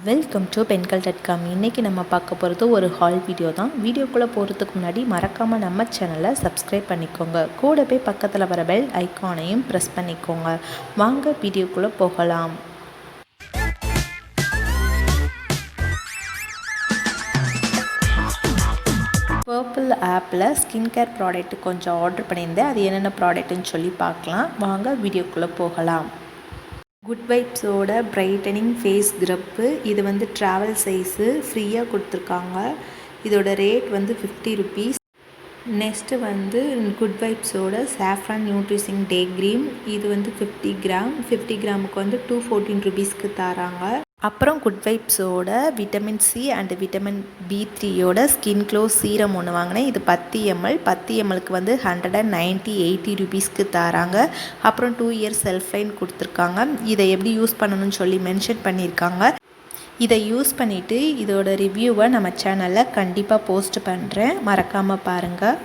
Welcome to பெண்கள்.com. இன்றைக்கி நம்ம பார்க்க போகிறது ஒரு ஹால் வீடியோ தான். வீடியோக்குள்ளே போகிறதுக்கு முன்னாடி மறக்காமல் நம்ம சேனலை சப்ஸ்கிரைப் பண்ணிக்கோங்க. கூடவே பக்கத்தில் வர பெல் ஐக்கானையும் ப்ரெஸ் பண்ணிக்கோங்க. வாங்க வீடியோக்குள்ளே போகலாம். பர்பிள் ஆப்பில் ஸ்கின் கேர் ப்ராடக்ட் கொஞ்சம் ஆர்டர் பண்ணியிருந்தேன். அது என்னென்ன ப்ராடக்ட்டுன்னு சொல்லி பார்க்கலாம். வாங்க வீடியோக்குள்ளே போகலாம். குட் வைப்ஸோட பிரைட்டனிங் ஃபேஸ் ஸ்க்ரப்பு, இது வந்து ட்ராவல் சைஸு ஃப்ரீயாக கொடுத்துருக்காங்க. இதோட ரேட் வந்து 50 ருபீஸ். நெக்ஸ்ட்டு வந்து குட் வைப்ஸோட சாஃப்ரான் நியூட்ரிஷிங் டே க்ரீம், இது வந்து 50 கிராம். 50 கிராமுக்கு வந்து 214 ருபீஸ்க்கு தராங்க. அப்புறம் குட் வைப்ஸோட விட்டமின் சி அண்ட் விட்டமின் B3யோட ஸ்கின் க்ளோ சீரம் ஒன்று வாங்கினேன். இது 10 ml. 10 mlக்கு வந்து 180 ருபீஸ்க்கு தராங்க. அப்புறம் 2 இயர்ஸ் செல்ஃப் லைன் கொடுத்துருக்காங்க. இதை எப்படி யூஸ் பண்ணணும்னு சொல்லி மென்ஷன் பண்ணியிருக்காங்க. இதை யூஸ் பண்ணிவிட்டு இதோட ரிவ்யூவை நம்ம சேனலில் கண்டிப்பாக போஸ்ட் பண்ணுறேன், மறக்காமல் பாருங்கள்.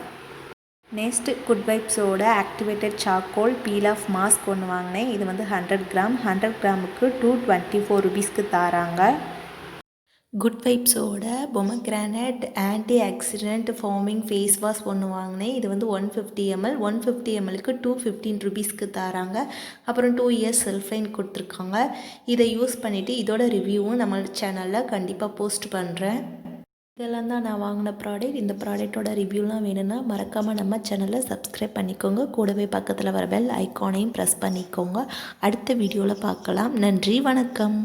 நெக்ஸ்ட்டு குட் வைப்ஸோட activated charcoal peel off mask ஒன்று வாங்கினேன். இது வந்து 100 கிராம். 100 கிராமுக்கு 224 ருபீஸ்க்கு தராங்க. குட் வைப்ஸோட பொமக்ரானேட் ஆன்டி ஆக்சிடென்ட் ஃபார்மிங் ஃபேஸ் வாஷ் ஒன்று வாங்கினேன். இது வந்து 150 ml. 150 mlக்கு 215 ருபீஸ்க்கு தராங்க. அப்புறம் 2 இயர்ஸ் செல்ஃப் லைன் கொடுத்துருக்காங்க. இதை யூஸ் பண்ணிவிட்டு இதோட ரிவ்யூவும் நம்ம சேனலில் கண்டிப்பாக போஸ்ட் பண்ணுறேன். இதெல்லாம் தான் நான் வாங்கின ப்ராடக்ட். இந்த ப்ராடக்டோட ரிவ்யூலாம் வேணும்னா மறக்காமல் நம்ம சேனலை சப்ஸ்கிரைப் பண்ணிக்கோங்க. கூடவே பக்கத்தில் வர பெல் ஐக்கானையும் ப்ரெஸ் பண்ணிக்கோங்க. அடுத்த வீடியோவில் பார்க்கலாம். நன்றி, வணக்கம்.